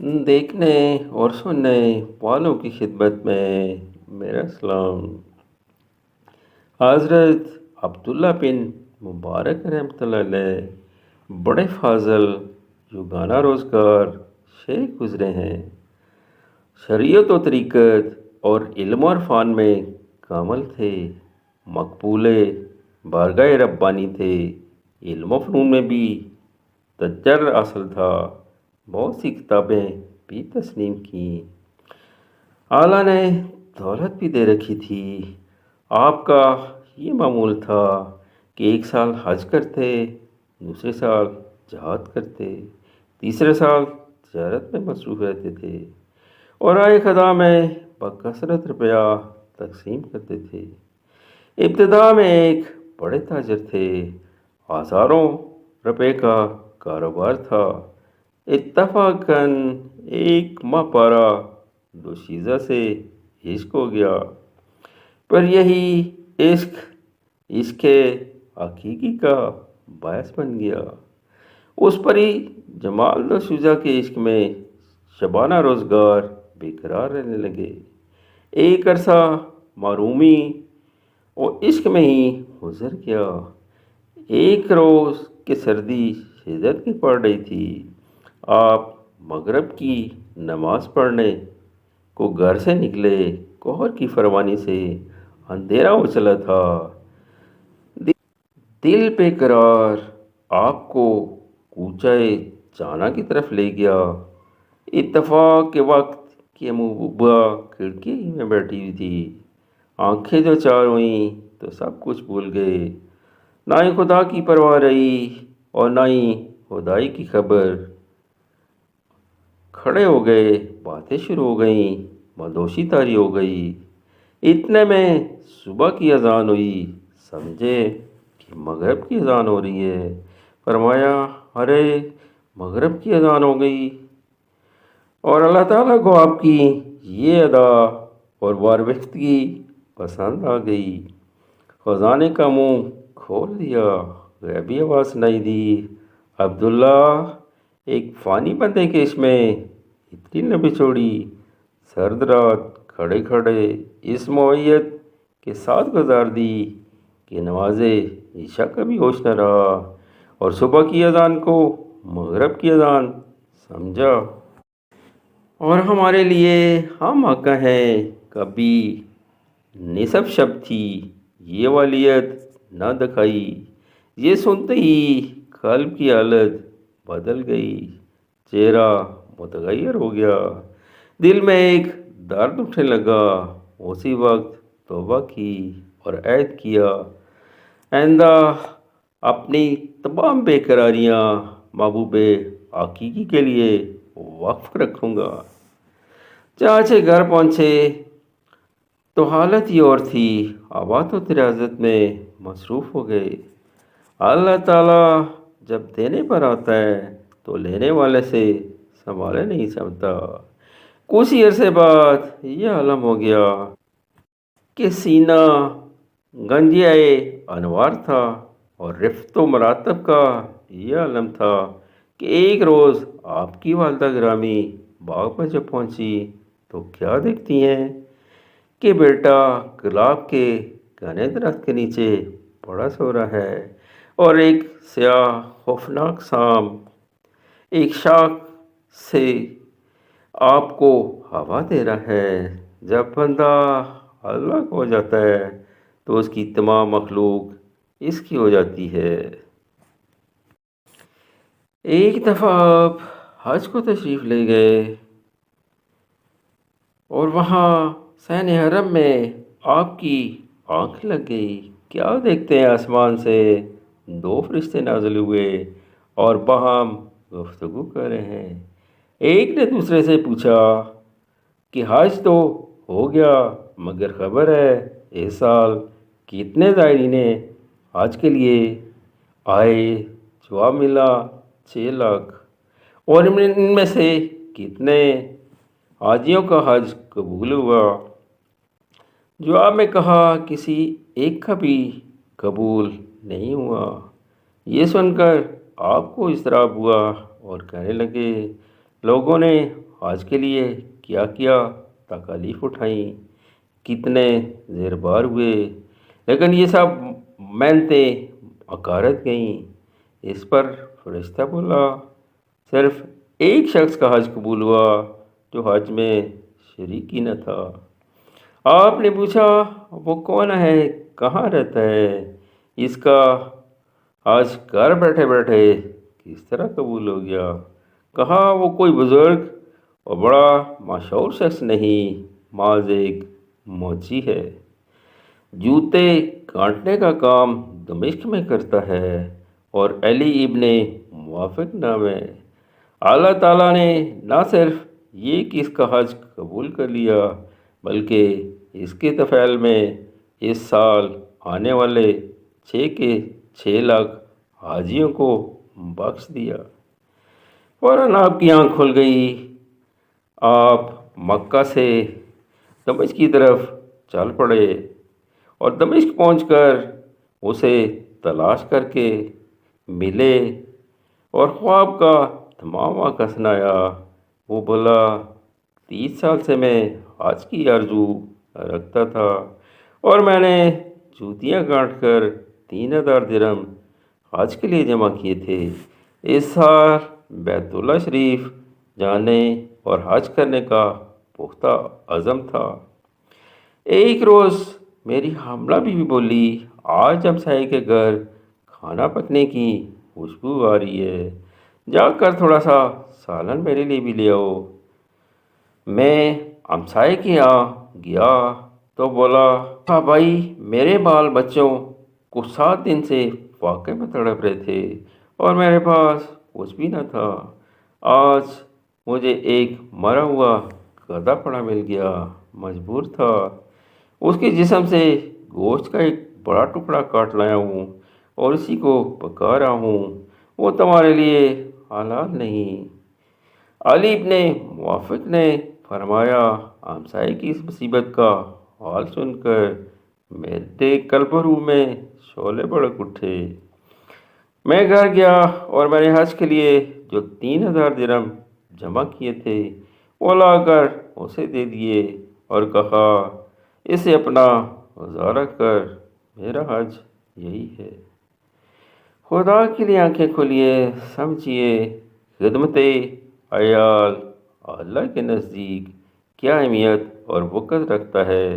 دیکھنے اور سننے والوں کی خدمت میں میرا سلام۔ حضرت عبداللہ بن مبارک رحمۃ اللہ علیہ بڑے فاضل یگانہ روزگار شیخ گزرے ہیں۔ شریعت و طریقت اور علم و عرفان میں کامل تھے، مقبول بارگاہ ربانی تھے، علم و فنون میں بھی تجر اصل تھا، بہت سی کتابیں بھی تسلیم کیں۔ اعلیٰ نے دولت بھی دے رکھی تھی۔ آپ کا یہ معمول تھا کہ ایک سال حج کرتے، دوسرے سال جہاد کرتے، تیسرے سال تجارت میں مصروف رہتے تھے اور آئے خدا میں بکثرت روپیہ تقسیم کرتے تھے۔ ابتدا میں ایک بڑے تاجر تھے، ہزاروں روپے کا کاروبار تھا۔ اتفاقاً ایک ماہ پارا دوشیزہ سے عشق ہو گیا، پر یہی عشق حقیقی کا باعث بن گیا۔ اس پری جمال دوشیزہ کے عشق میں شبانہ روزگار بےقرار رہنے لگے۔ ایک عرصہ محرومی اور عشق میں ہی گزر گیا۔ ایک روز کہ سردی شدت کی پڑ رہی تھی، آپ مغرب کی نماز پڑھنے کو گھر سے نکلے۔ کوہر کی فروانی سے اندھیرا ہو چلا تھا۔ دل بے قرار آپ کو کوچہ جانا کی طرف لے گیا۔ اتفاق کے وقت کہ محبوبہ کھڑکی میں بیٹھی ہوئی تھی، آنکھیں دو چار ہوئیں تو سب کچھ بھول گئے۔ نہ ہی خدا کی پرواہ رہی اور نہ ہی خدائی کی خبر۔ کھڑے ہو گئے، باتیں شروع ہو گئیں، مدوشی طاری ہو گئی۔ اتنے میں صبح کی اذان ہوئی، سمجھے کہ مغرب کی اذان ہو رہی ہے۔ فرمایا، ارے مغرب کی اذان ہو گئی، اور اللہ تعالیٰ کو آپ کی یہ ادا اور بارگشتگی پسند آ گئی۔ خزانے کا منہ کھول دیا، غیبی آواز سنائی دی، عبداللہ، ایک فانی بندے کے عشق میں اتنی لمبی چوڑی سرد رات کھڑے کھڑے اس مویت کے ساتھ گزار دی کہ نماز عشاء کا بھی ہوش نہ رہا اور صبح کی اذان کو مغرب کی اذان سمجھا۔ اور ہمارے لیے ہم آقا ہیں، کبھی نصف شب تھی یہ والیت نہ دکھائی۔ یہ سنتے ہی قلب کی حالت بدل گئی، چہرہ متغیر ہو گیا، دل میں ایک درد اٹھنے لگا۔ اسی وقت توبہ کی اور عہد کیا، آئندہ اپنی تمام بے قراریاں محبوب حقیقی کے لیے وقف رکھوں گا۔ چاچے گھر پہنچے تو حالت ہی اور تھی، آباد و تجارت میں مصروف ہو گئے۔ اللہ تعالیٰ جب دینے پر آتا ہے تو لینے والے سے سنبھالے نہیں سمجھتا۔ کچھ ہی عرصے بعد یہ عالم ہو گیا کہ سینہ گنجیائے انوار تھا، اور رفت و مراتب کا یہ عالم تھا کہ ایک روز آپ کی والدہ گرامی باغ میں جب پہنچی تو کیا دیکھتی ہیں کہ بیٹا گلاب کے گھنے درخت کے نیچے پڑا سو رہا ہے، اور ایک سیاہ خوفناک سانپ ایک شاخ سے آپ کو ہوا دے رہا ہے۔ جب بندہ اللہ کو ہو جاتا ہے تو اس کی تمام مخلوق اس کی ہو جاتی ہے۔ ایک دفعہ آپ حج کو تشریف لے گئے اور وہاں صحن حرم میں آپ کی آنکھ لگ گئی۔ کیا دیکھتے ہیں، آسمان سے دو فرشتے نازل ہوئے اور باہم گفتگو کر رہے ہیں۔ ایک نے دوسرے سے پوچھا کہ حج تو ہو گیا، مگر خبر ہے اس سال کتنے زائرین حج کے لیے آئے؟ جواب ملا 6 لاکھ۔ اور ان میں سے کتنے حاجیوں کا حج قبول ہوا؟ جواب میں کہا کسی ایک کا بھی قبول نہیں ہوا۔ یہ سن کر آپ کو اضطراب ہوا اور کہنے لگے، لوگوں نے حج کے لیے کیا کیا تکالیف اٹھائیں، کتنے زیر بار ہوئے، لیکن یہ سب محنتیں اکارت گئیں۔ اس پر فرشتہ بولا، صرف ایک شخص کا حج قبول ہوا جو حج میں شریک ہی نہ تھا۔ آپ نے پوچھا، وہ کون ہے، کہاں رہتا ہے، اس کا حج گھر بیٹھے بیٹھے کس طرح قبول ہو گیا؟ کہا، وہ کوئی بزرگ اور بڑا مشہور شخص نہیں، محض ایک موچی ہے، جوتے کاٹنے کا کام دمشق میں کرتا ہے اور علی ابن موافق نام ہے۔ اللہ تعالیٰ نے نہ صرف یہ کہ اس کا حج قبول کر لیا، بلکہ اس کے طفیل میں اس سال آنے والے 6 حاجیوں کو بخش دیا۔ فوراً آپ کی آنکھ کھل گئی۔ آپ مکہ سے دمشق کی طرف چل پڑے اور دمشق پہنچ کر اسے تلاش کر کے ملے اور خواب کا تمام واقعہ سنایا۔ وہ بولا، 30 سال سے میں حج کی آرزو رکھتا تھا اور میں نے جوتیاں کاٹ کر 3000 درہم حج کے لیے جمع کیے تھے۔ اس سال بیت اللہ شریف جانے اور حج کرنے کا پختہ عزم تھا۔ ایک روز میری حاملہ بیوی بولی، آج ہمسائے کے گھر کھانا پکنے کی خوشبو آ رہی ہے، جا کر تھوڑا سا سالن میرے لیے بھی لے آؤ۔ میں ہمسائے کے یہاں گیا تو بولا، ہاں بھائی، میرے بال بچوں کچھ 7 دن سے فاقے میں تڑپ رہے تھے اور میرے پاس کچھ بھی نہ تھا۔ آج مجھے ایک مرا ہوا گدھا پڑا مل گیا، مجبور تھا اس کے جسم سے گوشت کا ایک بڑا ٹکڑا کاٹ لایا ہوں اور اسی کو پکا رہا ہوں، وہ تمہارے لیے حلال نہیں۔ علی ابن موافق نے فرمایا، ہمسائے کی اس مصیبت کا حال سن کر میرے قلب و روح میں شعلے بھڑک اٹھے۔ میں گھر گیا اور میں نے حج کے لیے جو 3000 درہم جمع کیے تھے وہ لا کر اسے دے دیے اور کہا، اسے اپنا گزارا کر، میرا حج یہی ہے۔ خدا کے لیے آنکھیں کھولیے، سمجھیے خدمت عیال اللہ کے نزدیک کیا اہمیت اور وقت رکھتا ہے،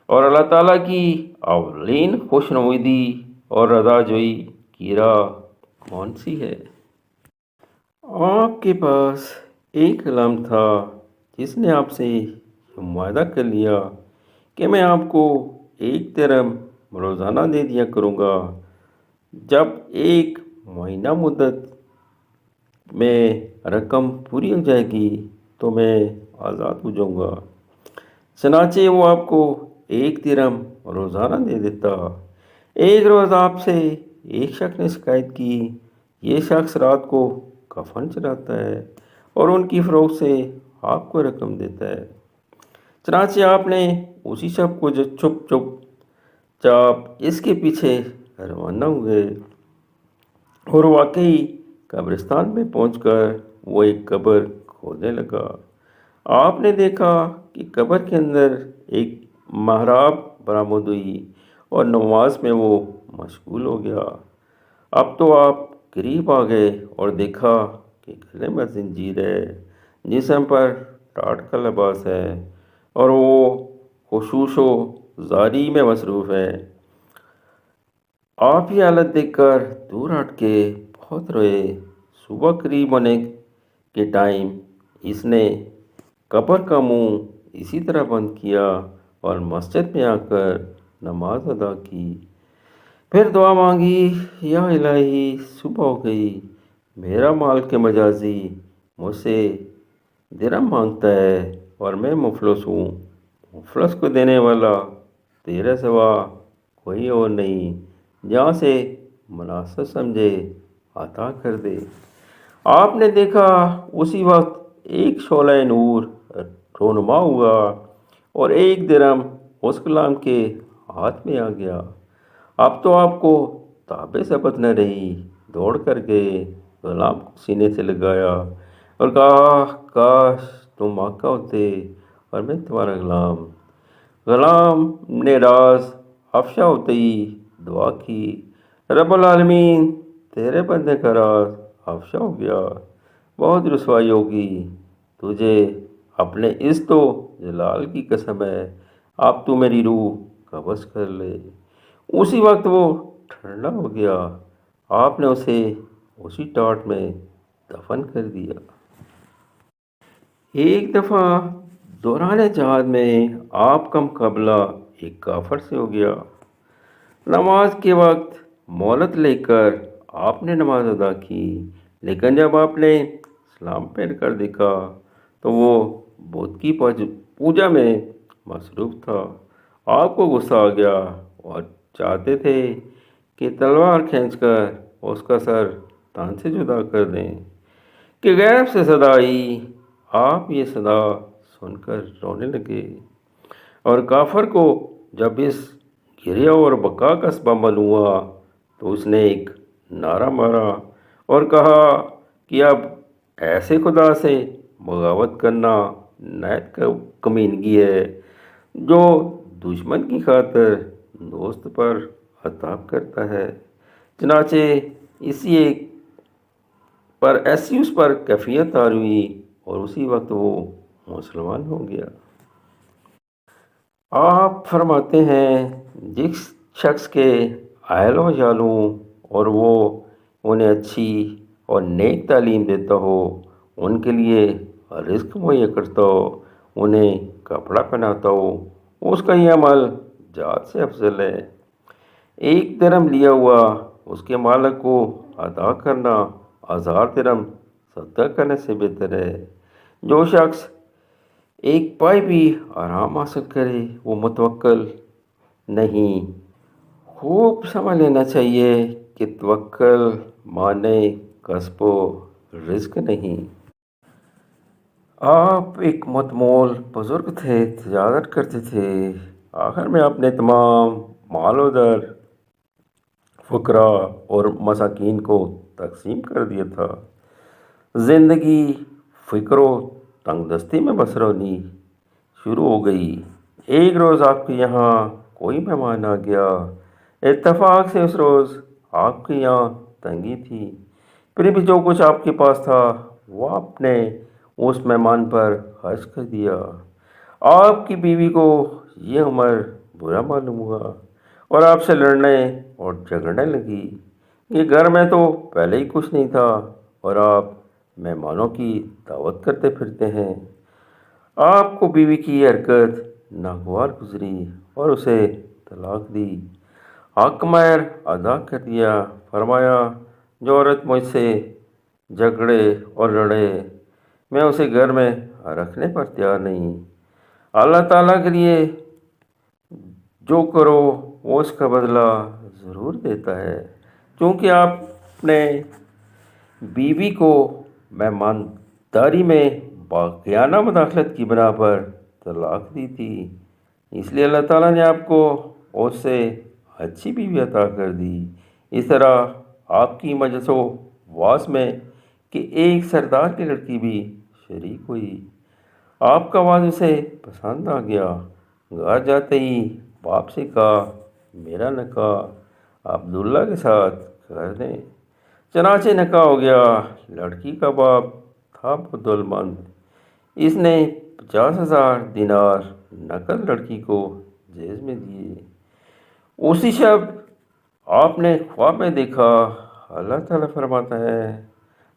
اور اللہ تعالیٰ کی اولین خوشنودی اور رضا جوئی کی راہ کون سی ہے؟ آپ کے پاس ایک غلام تھا جس نے آپ سے یہ معاہدہ کر لیا کہ میں آپ کو 1 درہم روزانہ دے دیا کروں گا، جب 1 مہینہ مدت میں رقم پوری ہو جائے گی تو میں آزاد ہو جاؤں گا۔ چنانچہ وہ آپ کو 1 درہم روزانہ دے دیتا۔ ایک روز آپ سے ایک شخص نے شکایت کی، یہ شخص رات کو کفن چراتا ہے اور ان کی فروخت سے آپ کو رقم دیتا ہے۔ چنانچہ آپ نے اسی شخص کو جو چپ چاپ اس کے پیچھے روانہ ہوئے اور واقعی قبرستان میں پہنچ کر وہ ایک قبر کھودنے لگا۔ آپ نے دیکھا کہ قبر کے اندر ایک محراب برآمد ہوئی اور نماز میں وہ مشغول ہو گیا۔ اب تو آپ قریب آ گئے اور دیکھا کہ گلے میں زنجیر ہے، جسم پر ٹاٹ کا لباس ہے اور وہ خشوع و زاری میں مصروف ہے۔ آپ یہ حالت دیکھ کر دور ہٹ کے بہت روئے۔ صبح قریب ہونے کے ٹائم اس نے قبر کا منہ اسی طرح بند کیا اور مسجد میں آ کر نماز ادا کی، پھر دعا مانگی، یا الہی، صبح ہو گئی، میرا مالک مجازی مجھ سے درہم مانگتا ہے اور میں مفلس ہوں، مفلس کو دینے والا تیرے سوا کوئی اور نہیں، جہاں سے مناسب سمجھے عطا کر دے۔ آپ نے دیکھا اسی وقت ایک شعلہ نور رونما ہوا اور 1 درہم اس غلام کے ہاتھ میں آ گیا۔ اب تو آپ کو تاب ثبت نہ رہی، دوڑ کر گئے، غلام کو سینے سے لگایا اور کہا کاش تم آقا ہوتے اور میں تمہارا غلام۔ غلام نے راز افشا ہوتے ہی دعا کی، رب العالمین تیرے بندے کا راز افشا ہو گیا، بہت رسوائی ہوگی تجھے، اپنے اس تو جلال کی قسم ہے، اب تو میری روح قبض کر لے۔ اسی وقت وہ ٹھنڈا ہو گیا، آپ نے اسے اسی ٹاٹ میں دفن کر دیا۔ ایک دفعہ دوران جہاد میں آپ کا مقابلہ ایک کافر سے ہو گیا۔ نماز کے وقت مہلت لے کر آپ نے نماز ادا کی، لیکن جب آپ نے سلام پھیر کر دیکھا تو وہ بت کی پوجا میں مصروف تھا۔ آپ کو غصہ آ گیا اور چاہتے تھے کہ تلوار کھینچ کر اس کا سر تان سے جدا کر دیں کہ غیب سے صدا آئی۔ آپ یہ صدا سن کر رونے لگے، اور کافر کو جب اس گریہ اور بقا کا سبب معلوم ہوا تو اس نے ایک نعرہ مارا اور کہا کہ اب ایسے خدا سے بغاوت کرنا نہایت کمینگی ہے جو دشمن کی خاطر دوست پر عتاب کرتا ہے۔ چنانچہ ایسی اس پر کیفیت تاری ہوئی اور اسی وقت وہ مسلمان ہو گیا۔ آپ فرماتے ہیں جس شخص کے اہل و عیال ہوں اور وہ انہیں اچھی اور نیک تعلیم دیتا ہو، ان کے لیے رزق مہیا کرتا ہو، انہیں کپڑا پہناتا ہو، اس کا یہ عمل جہاد سے افضل ہے۔ ایک درہم لیا ہوا اس کے مالک کو ادا کرنا 1000 درہم صدقہ کرنے سے بہتر ہے۔ جو شخص ایک پائے بھی آرام حاصل کرے وہ متوکل نہیں۔ خوب سمجھ لینا چاہیے کہ توکل معنی کسب و رزق نہیں۔ آپ ایک متمول بزرگ تھے، تجارت کرتے تھے، آخر میں آپ نے تمام مال و در فقراء اور مساکین کو تقسیم کر دیا تھا۔ زندگی فقر و تنگ دستی میں بسر ہونی شروع ہو گئی۔ ایک روز آپ کے یہاں کوئی مہمان آ گیا، اتفاق سے اس روز آپ کے یہاں تنگی تھی، پھر بھی جو کچھ آپ کے پاس تھا وہ آپ نے اس مہمان پر خرچ کر دیا۔ آپ کی بیوی کو یہ عمر برا معلوم ہوا اور آپ سے لڑنے اور جھگڑنے لگی کہ گھر میں تو پہلے ہی کچھ نہیں تھا اور آپ مہمانوں کی دعوت کرتے پھرتے ہیں۔ آپ کو بیوی کی یہ حرکت ناگوار گزری اور اسے طلاق دی، حق مہر ادا کر دیا۔ فرمایا جو عورت مجھ سے جھگڑے اور لڑے میں اسے گھر میں رکھنے پر تیار نہیں۔ اللہ تعالیٰ کے لیے جو کرو وہ اس کا بدلہ ضرور دیتا ہے۔ چونکہ آپ نے بیوی کو مہمانداری میں باغیانہ مداخلت کی بنا پر طلاق دی تھی، اس لیے اللہ تعالیٰ نے آپ کو اس سے اچھی بیوی عطا کر دی۔ اس طرح آپ کی مجلس و واس میں کہ ایک سردار کی لڑکی بھی شریک ہوئی۔ آپ کا آواز اسے پسند آ گیا، گھر جاتے ہی باپ سے کہا میرا نکاح عبداللہ کے ساتھ کر دیں۔ چنانچہ نکاح ہو گیا۔ لڑکی کا باپ تھا بہت دولتمند، اس نے 50,000 دینار نقد لڑکی کو جہیز میں دیے۔ اسی شب آپ نے خواب میں دیکھا اللہ تعالیٰ فرماتا ہے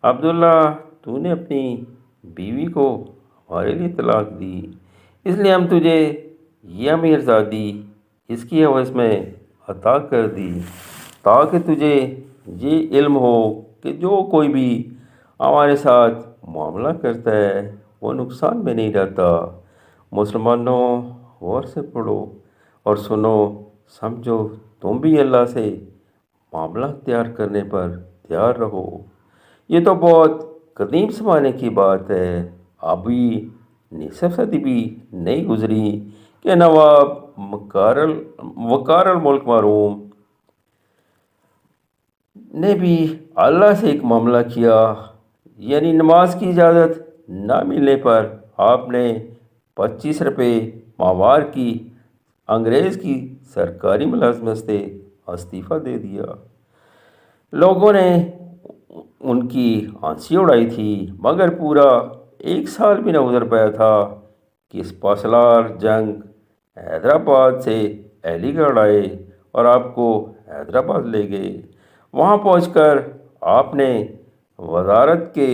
عبداللہ تو نے اپنی بیوی کو ہمارے لیے طلاق دی، اس لیے ہم تجھے یہ امیر زادی اس کی عوض میں عطا کر دی تاکہ تجھے یہ علم ہو کہ جو کوئی بھی ہمارے ساتھ معاملہ کرتا ہے وہ نقصان میں نہیں رہتا۔ مسلمانوں غور سے پڑھو اور سنو، سمجھو، تم بھی اللہ سے معاملہ اختیار کرنے پر تیار رہو۔ یہ تو بہت قدیم زمانے کی بات ہے، ابھی نصف صدی بھی نہیں گزری کہ نواب وقار الملک مرحوم نے بھی اللہ سے ایک معاملہ کیا یعنی نماز کی اجازت نہ ملنے پر آپ نے 25 روپے ماہوار کی انگریز کی سرکاری ملازمت سے استعفیٰ دے دیا۔ لوگوں نے ان کی ہنسی اڑائی تھی، مگر پورا 1 سال بھی نہ گزر پایا تھا کہ اس پاسلار جنگ حیدرآباد سے علی گڑھ آئے اور آپ کو حیدرآباد لے گئے۔ وہاں پہنچ کر آپ نے وزارت کے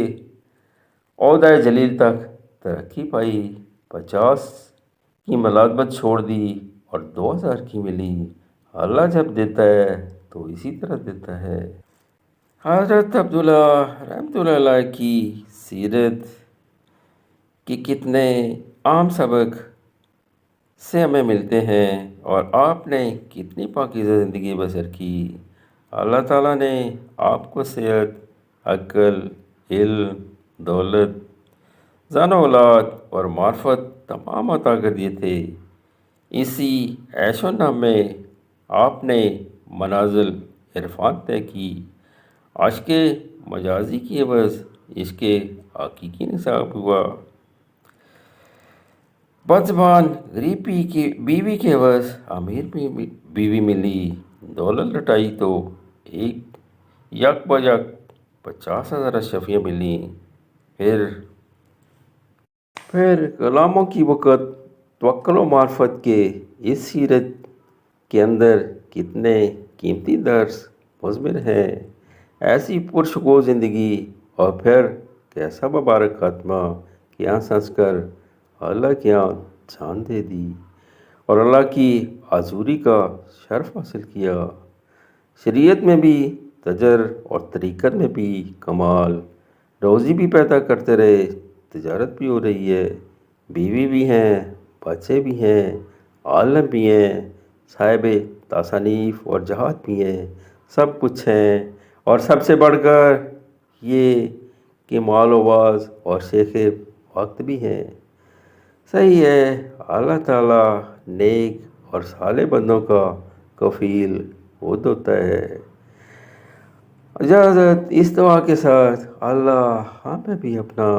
عہدہ جلیل تک ترقی پائی، 50 کی ملازمت چھوڑ دی اور 2000 کی ملی۔ اللہ جب دیتا ہے تو اسی طرح دیتا ہے۔ حضرت عبداللہ رحمۃ اللہ علیہ کی سیرت کے کتنے عام سبق سے ہمیں ملتے ہیں اور آپ نے کتنی پاکیزہ زندگی بسر کی۔ اللہ تعالیٰ نے آپ کو صحت، عقل، علم، دولت، زن و اولاد اور معرفت تمام عطا کر دیے تھے۔ اسی عیش و نام میں آپ نے منازل عرفان طے کی۔ عشق مجازی کی عوض عشق حقیقی نصاب ہوا۔ بدزبان غریب بیوی کے عوض امیر بیوی ملی۔ دولت لٹائی تو یک بہ یک 50,000 اشرفیاں ملیں۔ پھر غلاموں کی وقت، توکل و معرفت کے اس سیرت کے اندر کتنے قیمتی درس مضمر ہیں۔ ایسی پرسکون زندگی اور پھر کیسا مبارک خاتمہ کہ ہنس ہنس کر اللہ کے یہاں جان دے دی اور اللہ کی حضوری کا شرف حاصل کیا۔ شریعت میں بھی تجر اور طریقت میں بھی کمال، روزی بھی پیدا کرتے رہے، تجارت بھی ہو رہی ہے، بیوی بھی ہیں، بچے بھی ہیں، عالم بھی ہیں، صاحب تصانیف اور جہاد بھی ہیں، سب کچھ ہیں، اور سب سے بڑھ کر یہ کہ مال و باز اور شیخ وقت بھی ہیں۔ صحیح ہے، اللہ تعالیٰ نیک اور صالح بندوں کا کفیل خود ہوتا ہے۔ اجازت اس دعا کے ساتھ، اللہ ہمیں بھی اپنا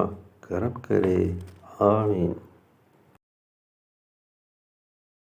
کرم کرے، آمین۔